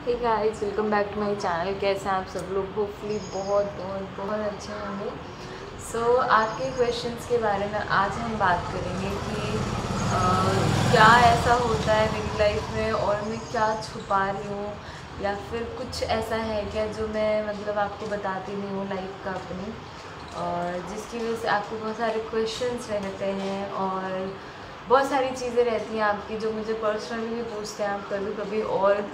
Hey guys, welcome back to my channel. कैसे हैं आप सब लोग? होपफुली बहुत बहुत बहुत अच्छे होंगे। सो आपके क्वेश्चंस के बारे में आज हम बात करेंगे कि क्या ऐसा होता है मेरी लाइफ में और मैं क्या छुपा रही हूँ, या फिर कुछ ऐसा है क्या जो मैं मतलब आपको बताती नहीं हूँ लाइफ का अपनी, और जिसकी वजह से आपको बहुत सारे क्वेश्चंस रहते हैं और बहुत सारी चीज़ें रहती हैं आपकी जो मुझे पर्सनली भी पूछते हैं आप कभी कभी, और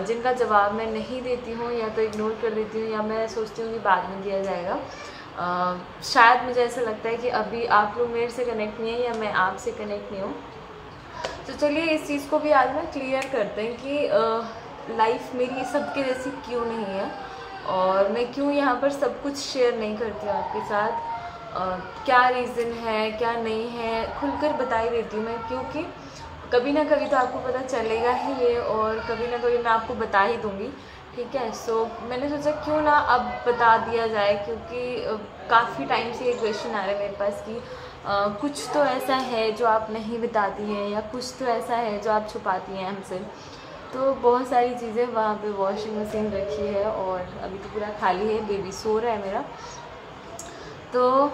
जिनका जवाब मैं नहीं देती हूँ या तो इग्नोर कर देती हूँ या मैं सोचती हूँ कि बाद में दिया जाएगा। शायद मुझे ऐसा लगता है कि अभी आप लोग मेरे से कनेक्ट नहीं है या मैं आपसे कनेक्ट नहीं हूँ। तो चलिए इस चीज़ को भी आज ना क्लियर करते हैं कि लाइफ मेरी सबके जैसी क्यों नहीं है और मैं क्यों यहाँ पर सब कुछ शेयर नहीं करती हूँ आपके साथ। क्या रीज़न है क्या नहीं है खुलकर बता ही देती हूँ मैं, क्योंकि कभी ना कभी तो आपको पता चलेगा ही ये, और कभी ना कभी मैं आपको बता ही दूँगी। ठीक है, सो मैंने सोचा क्यों ना अब बता दिया जाए, क्योंकि काफ़ी टाइम से ये क्वेश्चन आ रहा है मेरे पास कि कुछ तो ऐसा है जो आप नहीं बताती हैं या कुछ तो ऐसा है जो आप छुपाती हैं हमसे। तो बहुत सारी चीज़ें, वहाँ पे वॉशिंग मशीन रखी है और अभी तो पूरा खाली है, बेबी सो रहा है मेरा। तो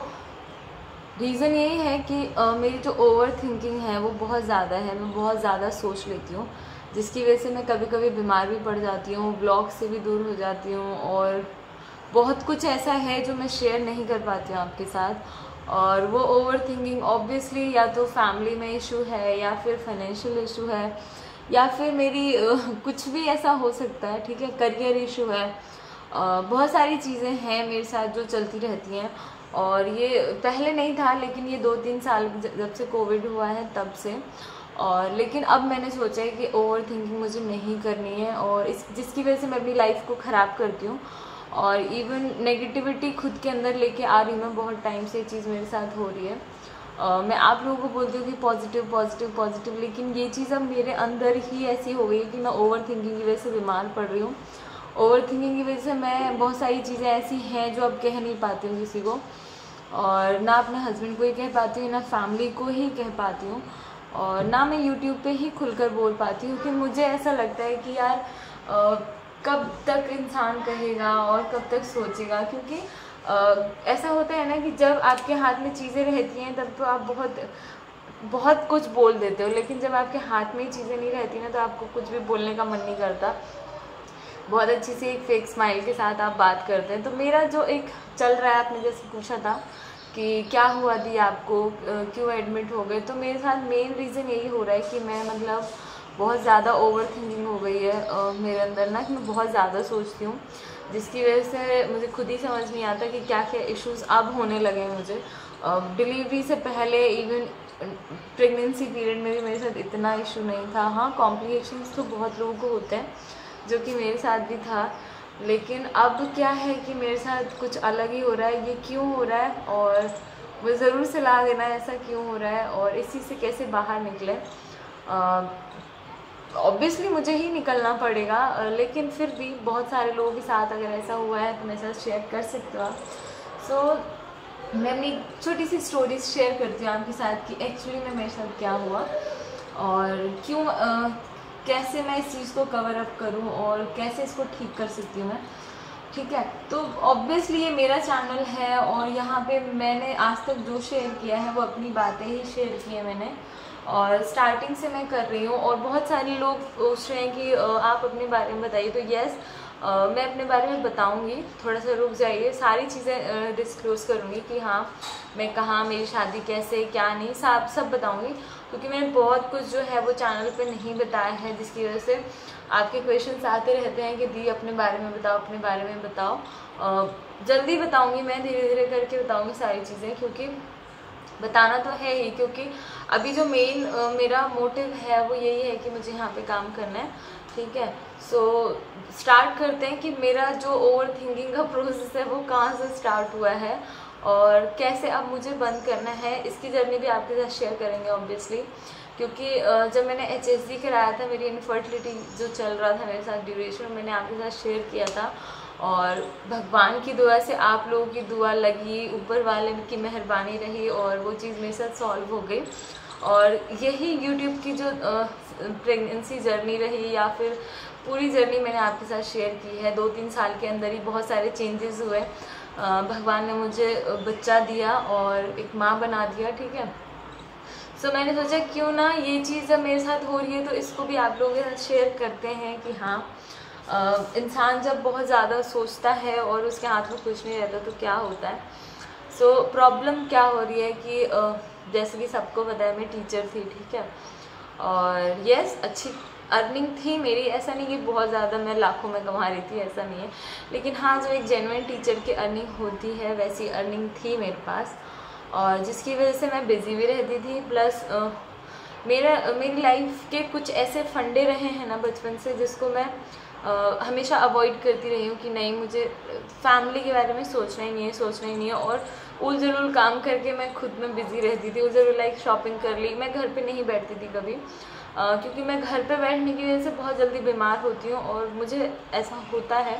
रीज़न यही है कि मेरी जो ओवर थिंकिंग है वो बहुत ज़्यादा है, मैं बहुत ज़्यादा सोच लेती हूँ, जिसकी वजह से मैं कभी कभी बीमार भी पड़ जाती हूँ, ब्लॉग से भी दूर हो जाती हूँ, और बहुत कुछ ऐसा है जो मैं शेयर नहीं कर पाती हूँ आपके साथ। और वो ओवर थिंकिंग ऑब्वियसली या तो फैमिली में इशू है या फिर फाइनेंशियल इशू है या फिर मेरी कुछ भी ऐसा हो सकता है। ठीक है, करियर इशू है, बहुत सारी चीज़ें हैं मेरे साथ जो चलती रहती हैं, और ये पहले नहीं था लेकिन ये 2-3 साल जब से कोविड हुआ है तब से। और लेकिन अब मैंने सोचा है कि ओवर थिंकिंग मुझे नहीं करनी है, और इस जिसकी वजह से मैं अपनी लाइफ को ख़राब करती हूँ और इवन नेगेटिविटी खुद के अंदर लेके आ रही हूँ मैं। बहुत टाइम से ये चीज़ मेरे साथ हो रही है। मैं आप लोगों को बोलती हूँ कि पॉजिटिव पॉजिटिव पॉजिटिव, लेकिन ये चीज़ अब मेरे अंदर ही ऐसी हो गई है कि मैं ओवर थिंकिंग की वजह से बीमार पड़ रही हूँ। ओवर थिंकिंग की वजह से मैं बहुत सारी चीज़ें ऐसी हैं जो अब कह नहीं पाती हूँ किसी को, और ना अपने हस्बैंड को ही कह पाती हूँ, ना फैमिली को ही कह पाती हूँ, और ना मैं यूट्यूब पे ही खुलकर बोल पाती हूँ। कि मुझे ऐसा लगता है कि यार कब तक इंसान कहेगा और कब तक सोचेगा, क्योंकि ऐसा होता है ना कि जब आपके हाथ में चीज़ें रहती हैं तब तो आप बहुत बहुत कुछ बोल देते हो, लेकिन जब आपके हाथ में ही चीज़ें नहीं रहती ना तो आपको कुछ भी बोलने का मन नहीं करता। बहुत अच्छी सी एक फेक स्माइल के साथ आप बात करते हैं। तो मेरा जो एक चल रहा है, आपने जैसे पूछा था कि क्या हुआ दी आपको, क्यों एडमिट हो गए, तो मेरे साथ मेन रीज़न यही हो रहा है कि मैं मतलब बहुत ज़्यादा ओवर थिंकिंग हो गई है मेरे अंदर ना, कि मैं बहुत ज़्यादा सोचती हूँ, जिसकी वजह से मुझे खुद ही समझ नहीं आता कि क्या क्या इश्यूज़ अब होने लगे हैं मुझे। डिलीवरी से पहले इवन प्रेगनेंसी पीरियड में भी मेरे साथ इतना इशू नहीं था। हाँ, कॉम्प्लिकेशंस तो बहुत लोगों को होते हैं, जो कि मेरे साथ भी था, लेकिन अब क्या है कि मेरे साथ कुछ अलग ही हो रहा है। ये क्यों हो रहा है, और मुझे ज़रूर सलाह देना ऐसा क्यों हो रहा है और इसी से कैसे बाहर निकले। ऑब्वियसली मुझे ही निकलना पड़ेगा, लेकिन फिर भी बहुत सारे लोगों के साथ अगर ऐसा हुआ है तो मेरे साथ शेयर कर सकते हो आप। सो मैं अपनी छोटी सी स्टोरीज शेयर करती हूँ आपके साथ कि एक्चुअली में मेरे साथ क्या हुआ और क्यों, कैसे मैं इस चीज़ को कवर अप करूं और कैसे इसको ठीक कर सकती हूँ मैं। ठीक है, तो ऑब्वियसली ये मेरा चैनल है और यहाँ पे मैंने आज तक जो शेयर किया है वो अपनी बातें ही शेयर की है मैंने, और स्टार्टिंग से मैं कर रही हूँ। और बहुत सारे लोग पूछ रहे हैं कि आप अपने बारे में बताइए, तो यस मैं अपने बारे में बताऊंगी। थोड़ा सा रुक जाइए, सारी चीज़ें डिस्क्लोज़ करूँगी कि हाँ मैं कहाँ, मेरी शादी कैसे, क्या नहीं, सब बताऊँगी, क्योंकि मैंने बहुत कुछ जो है वो चैनल पे नहीं बताया है, जिसकी वजह से आपके क्वेश्चंस आते रहते हैं कि दी अपने बारे में बताओ, अपने बारे में बताओ। जल्दी बताऊँगी मैं, धीरे धीरे करके बताऊँगी सारी चीज़ें, क्योंकि बताना तो है ही, क्योंकि अभी जो मेन मेरा मोटिव है वो यही है कि मुझे यहाँ पे काम करना है। ठीक है, सो स्टार्ट करते हैं कि मेरा जो ओवर थिंकिंग का प्रोसेस है वो कहाँ से स्टार्ट हुआ है और कैसे अब मुझे बंद करना है। इसकी जर्नी भी आपके साथ शेयर करेंगे ऑब्वियसली, क्योंकि जब मैंने HSG कराया था, मेरी इनफर्टिलिटी जो चल रहा था मेरे साथ ड्यूरेशन, मैंने आपके साथ शेयर किया था, और भगवान की दुआ से, आप लोगों की दुआ लगी, ऊपर वाले की मेहरबानी रही और वो चीज़ मेरे साथ सॉल्व हो गई। और यही यूट्यूब की जो प्रेगनेंसी जर्नी रही या फिर पूरी जर्नी मैंने आपके साथ शेयर की है। 2-3 साल के अंदर ही बहुत सारे चेंजेस हुए। भगवान ने मुझे बच्चा दिया और एक माँ बना दिया, ठीक है। सो मैंने सोचा क्यों ना ये चीज़ जब मेरे साथ हो रही है तो इसको भी आप लोगों के साथ शेयर करते हैं कि हाँ, इंसान जब बहुत ज़्यादा सोचता है और उसके हाथ में कुछ नहीं रहता तो क्या होता है। सो प्रॉब्लम क्या हो रही है कि जैसे कि सबको पता है मैं टीचर थी, ठीक है, और यस अच्छी अर्निंग थी मेरी, ऐसा नहीं कि बहुत ज़्यादा मैं लाखों में कमा रही थी, ऐसा नहीं है, लेकिन हाँ जो एक जेन्युइन टीचर की अर्निंग होती है वैसी अर्निंग थी मेरे पास, और जिसकी वजह से मैं बिज़ी भी रहती थी। प्लस मेरी लाइफ के कुछ ऐसे फंडे रहे हैं ना बचपन से जिसको मैं हमेशा अवॉइड करती रही हूँ कि नहीं, मुझे फैमिली के बारे में सोचना ही नहीं है और उल जरूल काम करके मैं खुद में बिज़ी रहती थी। उल जरूल लाइक शॉपिंग कर ली, मैं घर पे नहीं बैठती थी कभी, क्योंकि मैं घर पे बैठने की वजह से बहुत जल्दी बीमार होती हूँ और मुझे ऐसा होता है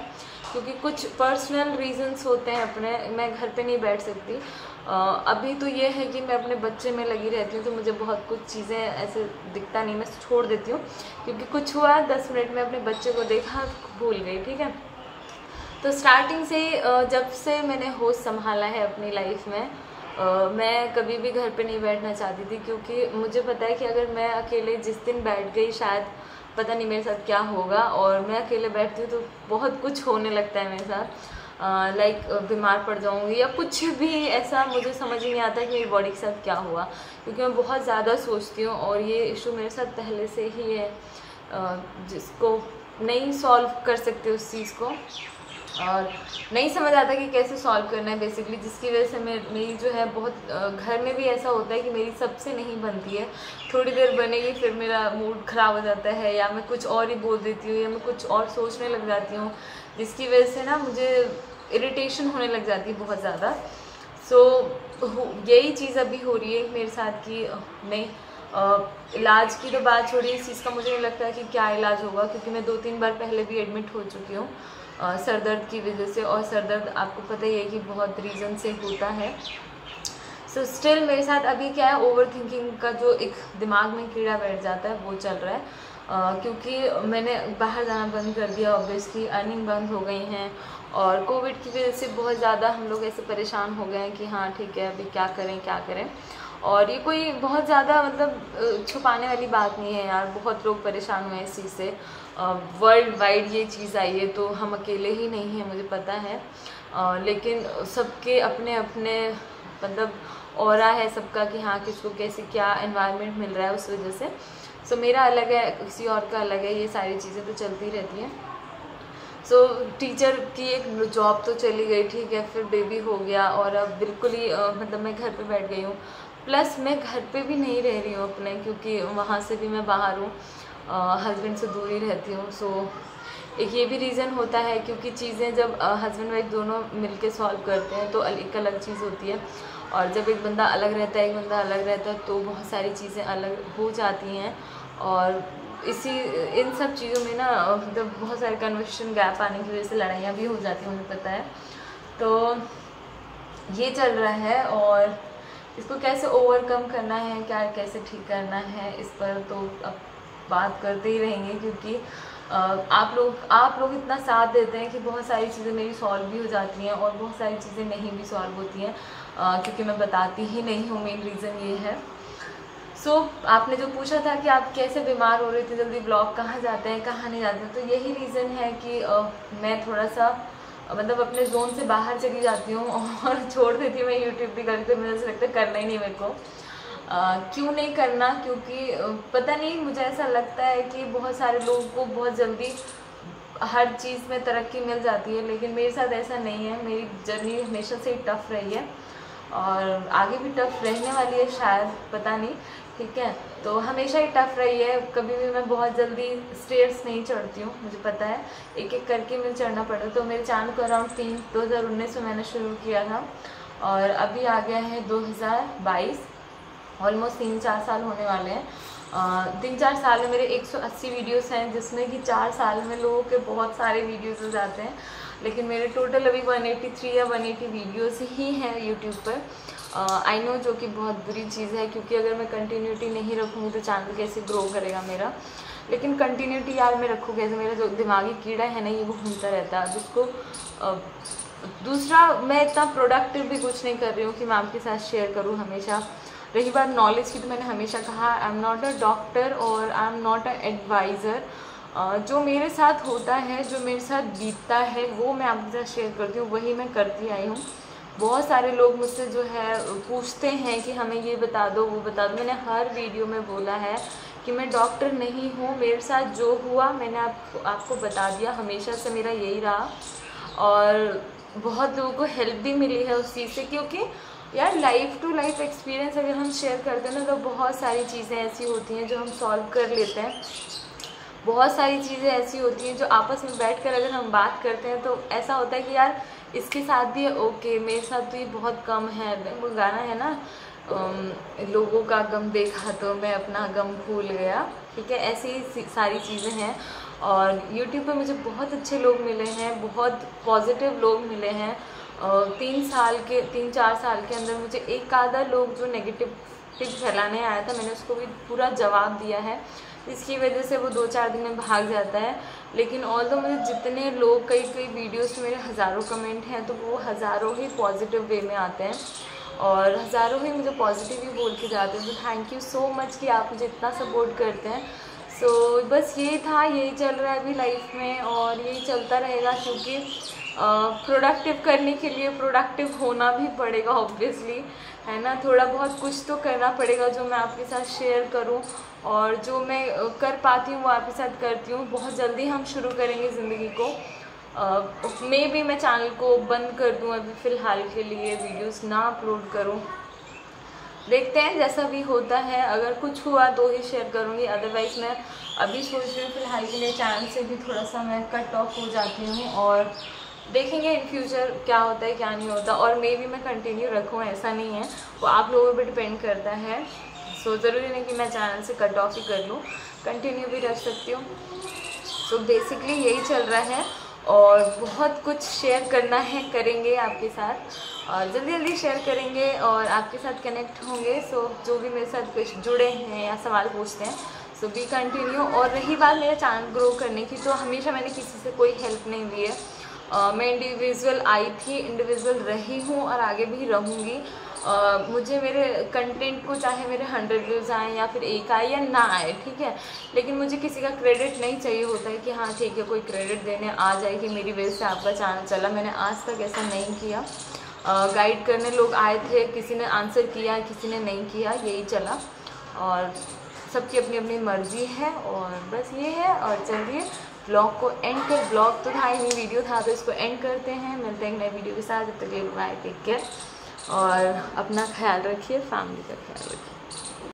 क्योंकि कुछ पर्सनल रीजंस होते हैं अपने, मैं घर पे नहीं बैठ सकती। अभी तो ये है कि मैं अपने बच्चे में लगी रहती हूँ तो मुझे बहुत कुछ चीज़ें ऐसे दिखता नहीं, मैं छोड़ देती हूँ क्योंकि कुछ हुआ 10 मिनट में अपने बच्चे को देखा भूल गई, ठीक है। तो स्टार्टिंग से जब से मैंने होश संभाला है अपनी लाइफ में, मैं कभी भी घर पे नहीं बैठना चाहती थी क्योंकि मुझे पता है कि अगर मैं अकेले जिस दिन बैठ गई शायद पता नहीं मेरे साथ क्या होगा, और मैं अकेले बैठती हूँ तो बहुत कुछ होने लगता है मेरे साथ, लाइक बीमार पड़ जाऊँगी या कुछ भी ऐसा, मुझे समझ ही नहीं आता कि मेरी बॉडी के साथ क्या हुआ, क्योंकि मैं बहुत ज़्यादा सोचती हूँ और ये इशू मेरे साथ पहले से ही है, जिसको नहीं सॉल्व कर सकते उस चीज़ को, और नहीं समझ आता कि कैसे सॉल्व करना है बेसिकली, जिसकी वजह से मेरी जो है बहुत घर में भी ऐसा होता है कि मेरी सबसे नहीं बनती है, थोड़ी देर बनेगी फिर मेरा मूड ख़राब हो जाता है या मैं कुछ और ही बोल देती हूँ या मैं कुछ और सोचने लग जाती हूँ, जिसकी वजह से ना मुझे इरिटेशन होने लग जाती है बहुत ज़्यादा। सो यही चीज़ अभी हो रही है मेरे साथ कि नहीं, इलाज की तो बात छोड़िए, इस चीज़ का मुझे नहीं लगता कि क्या इलाज होगा, क्योंकि मैं 2-3 बार पहले भी एडमिट हो चुकी हूँ सर दर्द की वजह से, और सर दर्द आपको पता ही है कि बहुत रीज़न से होता है। सो स्टिल मेरे साथ अभी क्या है, ओवर थिंकिंग का जो एक दिमाग में कीड़ा बैठ जाता है वो चल रहा है, क्योंकि मैंने बाहर जाना बंद कर दिया, ऑब्वियसली अर्निंग बंद हो गई हैं, और कोविड की वजह से बहुत ज़्यादा हम लोग ऐसे परेशान हो गए हैं कि हाँ ठीक है अभी क्या करें। और ये कोई बहुत ज़्यादा मतलब छुपाने वाली बात नहीं है यार, बहुत लोग परेशान हुए इस चीज़ से, वर्ल्ड वाइड ये चीज़ आई है, तो हम अकेले ही नहीं हैं मुझे पता है, लेकिन सबके अपने अपने मतलब ऑरा है सबका कि हाँ किसको कैसे क्या एनवायरनमेंट मिल रहा है उस वजह से। सो मेरा अलग है, किसी और का अलग है, ये सारी चीज़ें तो चलती रहती हैं। सो टीचर की एक जॉब तो चली गई, ठीक है, फिर बेबी हो गया और अब बिल्कुल ही मतलब मैं घर पे बैठ गई हूँ, प्लस मैं घर पे भी नहीं रह रही हूँ अपने, क्योंकि वहाँ से भी मैं बाहर हूँ, हस्बैंड से दूर ही रहती हूँ। सो एक ये भी रीज़न होता है क्योंकि चीज़ें जब हस्बैंड वाइफ दोनों मिलके सॉल्व करते हैं तो एक अलग चीज़ होती है, और जब एक बंदा अलग रहता है एक बंदा अलग रहता है तो बहुत सारी चीज़ें अलग हो जाती हैं, और इन सब चीज़ों में ना मतलब बहुत सारे कन्वर्सेशन गैप आने की वजह से लड़ाइयाँ भी हो जाती हैं, मुझे पता है। तो ये चल रहा है और इसको कैसे ओवरकम करना है, क्या कैसे ठीक करना है, इस पर तो अब बात करते ही रहेंगे, क्योंकि आप लोग इतना साथ देते हैं कि बहुत सारी चीज़ें मेरी सॉल्व भी हो जाती हैं और बहुत सारी चीज़ें नहीं भी सॉल्व होती हैं, क्योंकि मैं बताती ही नहीं हूँ, मेन रीज़न ये है। सो आपने जो पूछा था कि आप कैसे बीमार हो रहे थे जल्दी, ब्लॉग कहाँ जाते हैं कहाँ नहीं जाते हैं, तो यही रीज़न है कि मैं थोड़ा सा मतलब अपने जोन से बाहर चली जाती हूँ और छोड़ देती हूँ मैं यूट्यूब भी करके, मुझे ऐसा लगता है करना ही नहीं मेरे को। क्यों नहीं करना, क्योंकि पता नहीं मुझे ऐसा लगता है कि बहुत सारे लोगों को बहुत जल्दी हर चीज़ में तरक्की मिल जाती है, लेकिन मेरे साथ ऐसा नहीं है, मेरी जर्नी हमेशा से ही टफ़ रही है और आगे भी टफ़ रहने वाली है शायद, पता नहीं, ठीक है। तो हमेशा ही टफ़ रही है, कभी भी मैं बहुत जल्दी स्टेयर्स नहीं चढ़ती हूँ, मुझे पता है, एक एक करके मुझे चढ़ना पड़ा। तो मेरे चैनल को अराउंड 2019 में मैंने शुरू किया था और अभी आ गया है 2022, ऑलमोस्ट 3-4 साल होने वाले हैं। 3-4 साल में मेरे 180 वीडियोस हैं, जिसमें कि 4 साल में लोगों के बहुत सारे वीडियोस हो जाते हैं, लेकिन मेरे टोटल अभी 183 या 180 वीडियोस ही हैं यूट्यूब पर। आई नो, जो कि बहुत बुरी चीज़ है, क्योंकि अगर मैं कंटिन्यूटी नहीं रखूँगी तो चैनल कैसे ग्रो करेगा मेरा। लेकिन कंटिन्यूटी यार मैं रखूँ कैसे, मेरा जो दिमागी कीड़ा है ना ये वो घूमता रहता है जिसको दूसरा, मैं इतना प्रोडक्टिव भी कुछ नहीं कर रही हूँ कि मैं आपके साथ शेयर करूँ हमेशा। रही बात नॉलेज की, तो मैंने हमेशा कहा I am not a doctor और I am not a adviser. जो मेरे साथ होता है, जो मेरे साथ बीतता है, वो मैं आपके साथ शेयर करती हूँ, वही मैं करती आई हूँ। बहुत सारे लोग मुझसे जो है पूछते हैं कि हमें ये बता दो वो बता दो। मैंने हर वीडियो में बोला है कि मैं डॉक्टर नहीं हूँ, मेरे साथ जो हुआ मैंने आपको बता दिया, हमेशा से मेरा यही रहा। और बहुत लोगों को हेल्प भी मिली है उस चीज़ से, क्योंकि यार लाइफ टू लाइफ एक्सपीरियंस अगर हम शेयर करते हैं ना तो बहुत सारी चीज़ें ऐसी होती हैं जो हम सॉल्व कर लेते हैं। बहुत सारी चीज़ें ऐसी होती हैं जो आपस में बैठकर अगर हम बात करते हैं तो ऐसा होता है कि यार इसके साथ भी ओके, मेरे साथ तो ये बहुत कम है। वो गाना है ना, लोगों का गम देखा तो मैं अपना गम भूल गया, ठीक है। ऐसी ही सारी चीज़ें हैं। और YouTube पे मुझे बहुत अच्छे लोग मिले हैं, बहुत पॉजिटिव लोग मिले हैं। 3-4 साल के अंदर मुझे एक आधा लोग जो नेगेटिव फैलाने आया था, मैंने उसको भी पूरा जवाब दिया है, इसकी वजह से वो 2-4 दिन में भाग जाता है। लेकिन ऑल्दो मुझे जितने लोग, कई वीडियोस में मेरे हज़ारों कमेंट हैं, तो वो हज़ारों ही पॉजिटिव वे में आते हैं और हज़ारों ही मुझे पॉजिटिव ही बोल के जाते हैं। तो थैंक यू सो मच कि आप मुझे इतना सपोर्ट करते हैं। सो बस यही था, यही चल रहा है अभी लाइफ में और यही चलता रहेगा, क्योंकि प्रोडक्टिव करने के लिए प्रोडक्टिव होना भी पड़ेगा ऑब्वियसली, है ना। थोड़ा बहुत कुछ तो करना पड़ेगा जो मैं आपके साथ शेयर करूं, और जो मैं कर पाती हूँ वो आपके साथ करती हूँ। बहुत जल्दी हम शुरू करेंगे ज़िंदगी को। मे भी मैं चैनल को बंद कर दूँ अभी फ़िलहाल के लिए, वीडियोस ना अपलोड करूँ, देखते हैं जैसा भी होता है। अगर कुछ हुआ तो ही शेयर करूँगी, अदरवाइज़ मैं अभी सोच रही हूँ फ़िलहाल के लिए चैनल से भी थोड़ा सा मैं कट ऑफ हो जाती हूँ और देखेंगे इन फ्यूचर क्या होता है क्या नहीं होता। और मे भी मैं कंटिन्यू रखूँ, ऐसा नहीं है, वो आप लोगों पर डिपेंड करता है। सो ज़रूरी नहीं कि मैं चैनल से कट ऑफ ही कर लूँ, कंटिन्यू भी रख सकती हूँ। सो बेसिकली यही चल रहा है और बहुत कुछ शेयर करना है, करेंगे आपके साथ और जल्दी शेयर करेंगे और आपके साथ कनेक्ट होंगे। सो जो भी मेरे साथ कुछ जुड़े हैं या सवाल पूछते हैं, सो बी कंटिन्यू। और रही बात मेरा चैनल ग्रो करने की, तो हमेशा मैंने किसी से कोई हेल्प नहीं ली है। मैं इंडिविजुअल आई थी, इंडिविजुअल रही हूँ और आगे भी रहूँगी। मुझे मेरे कंटेंट को चाहे मेरे 100 व्यूज़ आएँ या फिर 1 आए या ना आए, ठीक है, लेकिन मुझे किसी का क्रेडिट नहीं चाहिए होता है कि हाँ ठीक है कोई क्रेडिट देने आ जाए कि मेरी वजह से आपका चैनल चला। मैंने आज तक ऐसा नहीं किया। गाइड करने लोग आए थे, किसी ने आंसर किया, किसी ने नहीं किया, यही चला। और सबकी अपनी अपनी मर्ज़ी है और बस ये है। और चलिए ब्लॉग को एंड कर, ब्लॉग तो था ही नहीं, वीडियो था, तो इसको एंड करते हैं। मिलते हैं नए वीडियो के साथ, जब तक के लिए बाय, टेक केयर और अपना ख्याल रखिए, फैमिली का ख्याल रखिए।